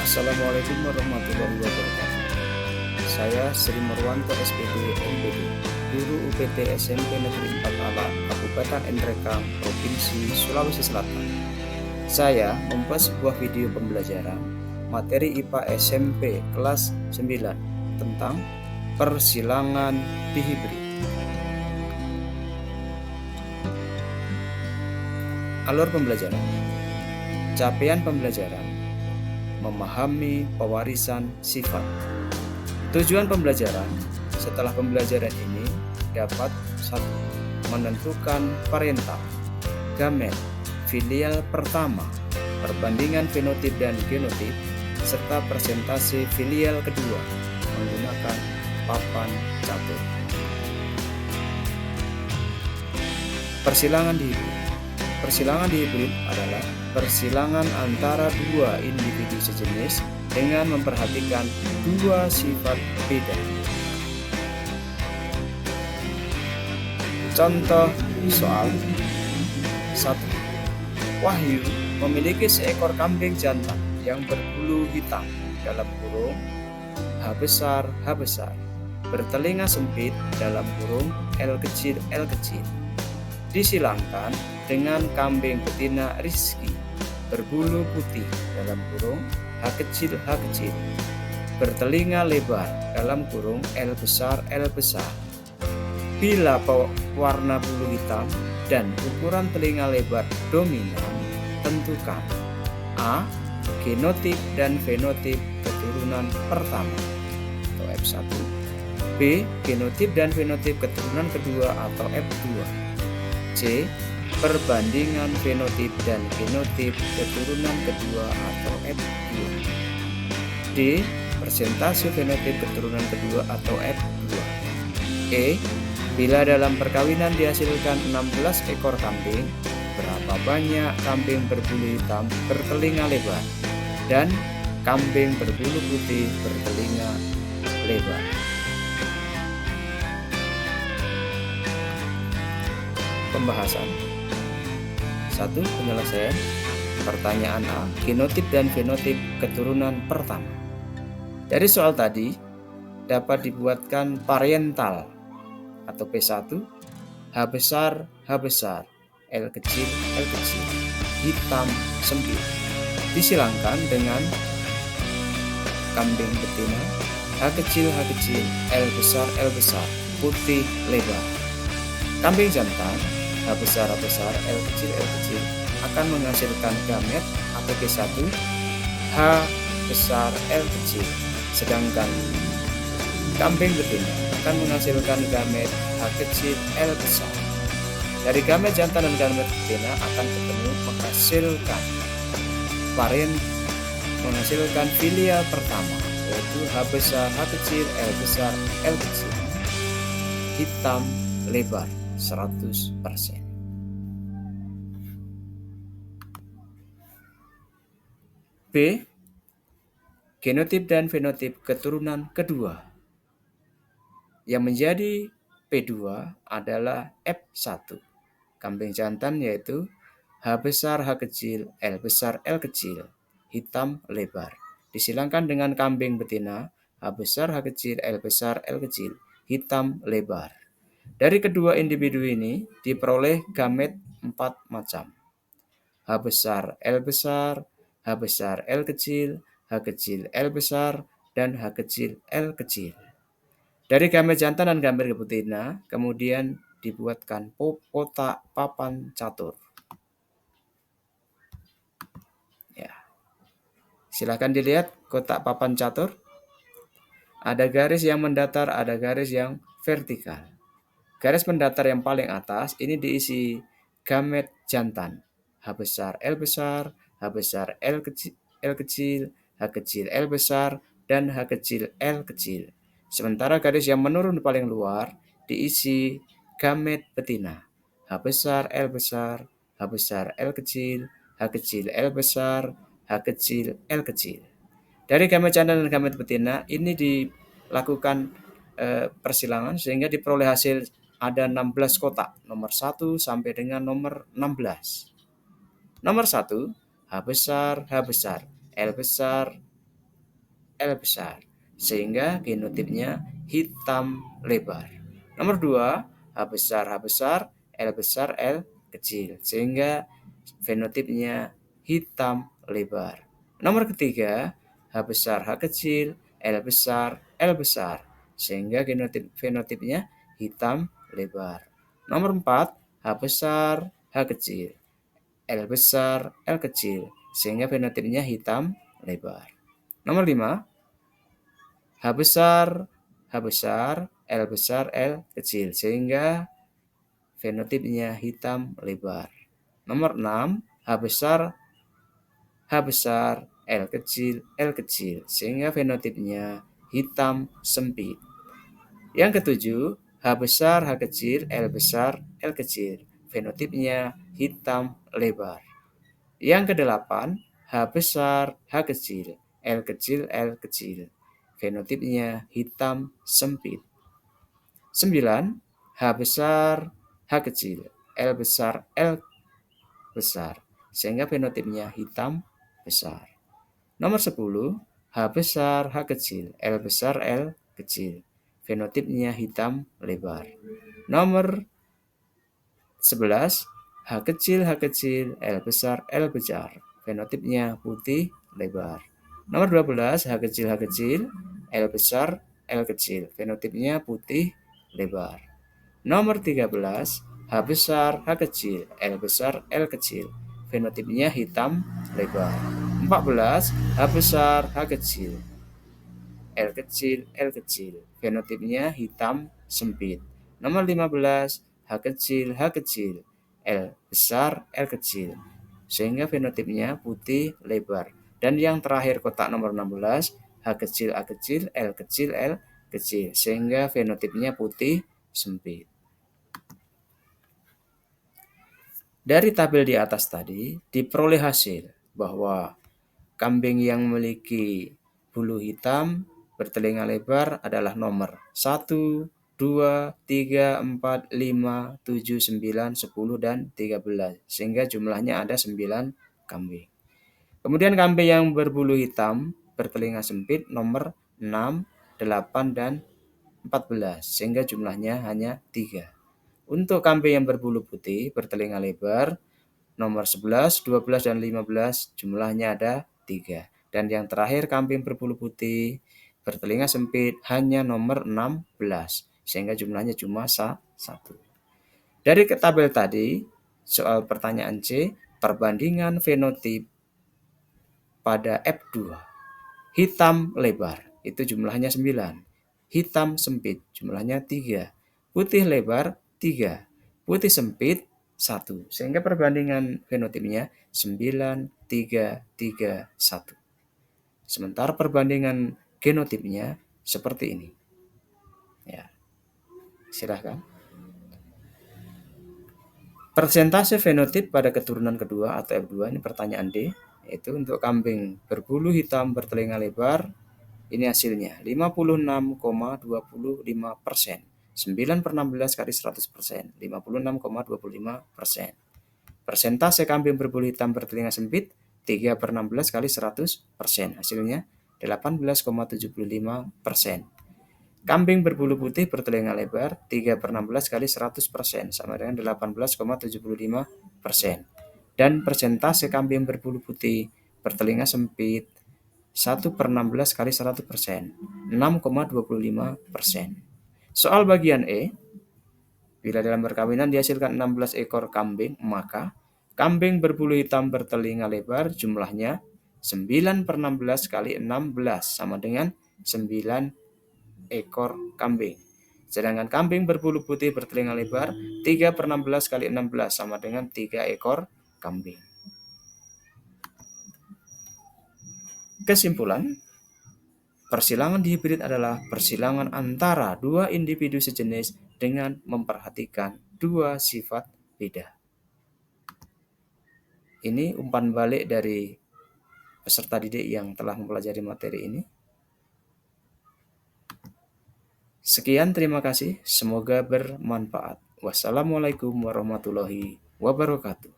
Assalamualaikum warahmatullahi wabarakatuh. Saya Sri Murwanto SPD MPD, Guru UPT SMP Negeri 4 Alak, Kabupaten Nrekang, Provinsi Sulawesi Selatan. Saya membuat sebuah video pembelajaran materi IPA SMP kelas 9 tentang persilangan dihibrid. Alur pembelajaran. Capaian pembelajaran: memahami pewarisan sifat. Tujuan pembelajaran: setelah pembelajaran ini dapat 1. Menentukan parental, gamet, filial pertama, perbandingan fenotip dan genotip, serta presentasi filial kedua menggunakan papan catur. Persilangan dihibrid. Persilangan dihibrid adalah persilangan antara dua individu sejenis dengan memperhatikan dua sifat beda. Contoh soal 1. Wahyu memiliki seekor kambing jantan yang berbulu hitam dalam kurung H besar H besar, bertelinga sempit dalam kurung L kecil L kecil. Disilangkan dengan kambing betina Rizky berbulu putih dalam kurung H kecil H kecil, bertelinga lebar dalam kurung L besar L besar. Bila warna bulu hitam dan ukuran telinga lebar dominan, tentukan A. Genotip dan fenotip keturunan pertama atau F1, B. Genotip dan fenotip keturunan kedua atau F2, C. Perbandingan fenotip dan genotip keturunan kedua atau F2, D. Persentase fenotip keturunan kedua atau F2, E. Bila dalam perkawinan dihasilkan 16 ekor kambing, berapa banyak kambing berbulu hitam bertelinga lebar dan kambing berbulu putih bertelinga lebar. Pembahasan. 1. Penyelesaian. Pertanyaan A. Genotip dan fenotip keturunan pertama. Dari soal tadi dapat dibuatkan parental atau P1 H besar H besar, L kecil L kecil, hitam sempit. Disilangkan dengan kambing betina H kecil H kecil, L besar L besar, putih lebar. Kambing jantan H besar L kecil L kecil akan menghasilkan gamet atau P1 H besar L kecil, sedangkan kambing betina akan menghasilkan gamet H kecil L besar. Dari gamet jantan dan gamet betina akan ketemu menghasilkan menghasilkan filial pertama, yaitu H besar H kecil L besar L kecil, hitam lebar 100%. B. Genotip dan fenotip keturunan kedua. Yang menjadi P2 adalah F1. Kambing jantan yaitu H besar H kecil L besar L kecil, hitam lebar. Disilangkan dengan kambing betina H besar H kecil L besar L kecil, hitam lebar. Dari kedua individu ini diperoleh gamet 4 macam: H besar L besar, H besar L kecil, H kecil L besar, dan H kecil L kecil. Dari gamet jantan dan gamet betina kemudian dibuatkan kotak papan catur. Ya. Silakan dilihat kotak papan catur. Ada garis yang mendatar, ada garis yang vertikal. Garis mendatar yang paling atas ini diisi gamet jantan H besar L besar, H besar L kecil, H kecil L besar, dan H kecil L kecil. Sementara garis yang menurun paling luar diisi gamet betina H besar L besar, H besar L kecil, H kecil L besar, H kecil L kecil. Dari gamet jantan dan gamet betina ini dilakukan persilangan sehingga diperoleh hasil ada 16 kotak, nomor 1 sampai dengan nomor 16. Nomor 1, H besar, L besar, L besar, sehingga genotipnya hitam lebar. Nomor 2, H besar, L besar, L kecil, sehingga fenotipnya hitam lebar. Nomor ketiga, H kecil, L besar, sehingga fenotipnya hitam lebar. Nomor 4, H kecil, L kecil, sehingga fenotipnya hitam lebar. Nomor 5, H besar, L kecil, sehingga fenotipnya hitam lebar. Nomor 6, H besar, L kecil, sehingga fenotipnya hitam sempit. Yang ketujuh, H kecil, L kecil, fenotipnya hitam lebar. Yang kedelapan, H kecil, L kecil, fenotipnya hitam sempit. 9, H kecil, L besar, sehingga fenotipnya hitam besar. Nomor 10, H kecil, L kecil, fenotipnya hitam lebar. Nomor 11, H kecil, L besar, fenotipnya putih lebar. Nomor 12, H kecil, L kecil, fenotipnya putih lebar. Nomor 13, H kecil, L kecil, fenotipnya hitam lebar. 14, H kecil, L kecil, fenotipnya hitam sempit. Nomor 15, H kecil, L kecil, sehingga fenotipnya putih lebar. Dan yang terakhir kotak nomor 16, H kecil, L kecil, sehingga fenotipnya putih sempit. Dari tabel di atas tadi diperoleh hasil bahwa kambing yang memiliki bulu hitam bertelinga lebar adalah nomor 1, 2, 3, 4, 5, 7, 9, 10, dan 13. Sehingga jumlahnya ada 9 kambing. Kemudian kambing yang berbulu hitam bertelinga sempit nomor 6, 8, dan 14. Sehingga jumlahnya hanya 3. Untuk kambing yang berbulu putih bertelinga lebar nomor 11, 12, dan 15 jumlahnya ada 3. Dan yang terakhir kambing berbulu putih bertelinga sempit hanya nomor 16 sehingga jumlahnya cuma 1. Dari tabel tadi, soal pertanyaan C, perbandingan fenotip pada F2. Hitam lebar itu jumlahnya 9. Hitam sempit jumlahnya 3. Putih lebar 3. Putih sempit 1. Sehingga perbandingan fenotipnya 9, 3, 3, 1. Sementara perbandingan genotipnya seperti ini. Ya, silahkan. Persentase fenotip pada keturunan kedua atau F2 ini pertanyaan D, yaitu untuk kambing berbulu hitam bertelinga lebar, ini hasilnya 56,25%. 9/16 kali 100%, 56,25%. Persentase kambing berbulu hitam bertelinga sempit 3/16 kali 100%, hasilnya 18,75%. Kambing berbulu putih bertelinga lebar 3/16 kali 100%, sama dengan 18,75%. Dan persentase kambing berbulu putih bertelinga sempit 1/16 kali 100%, 6,25%. Soal bagian E, bila dalam perkawinan dihasilkan 16 ekor kambing, maka kambing berbulu hitam bertelinga lebar jumlahnya 9/16 kali 16 sama dengan 9 ekor kambing. Sedangkan kambing berbulu putih bertelinga lebar 3/16 kali 16 sama dengan 3 ekor kambing. Kesimpulan, persilangan dihibrid adalah persilangan antara dua individu sejenis dengan memperhatikan dua sifat beda. Ini umpan balik dari peserta didik yang telah mempelajari materi ini. Sekian, terima kasih. Semoga bermanfaat. Wassalamualaikum warahmatullahi wabarakatuh.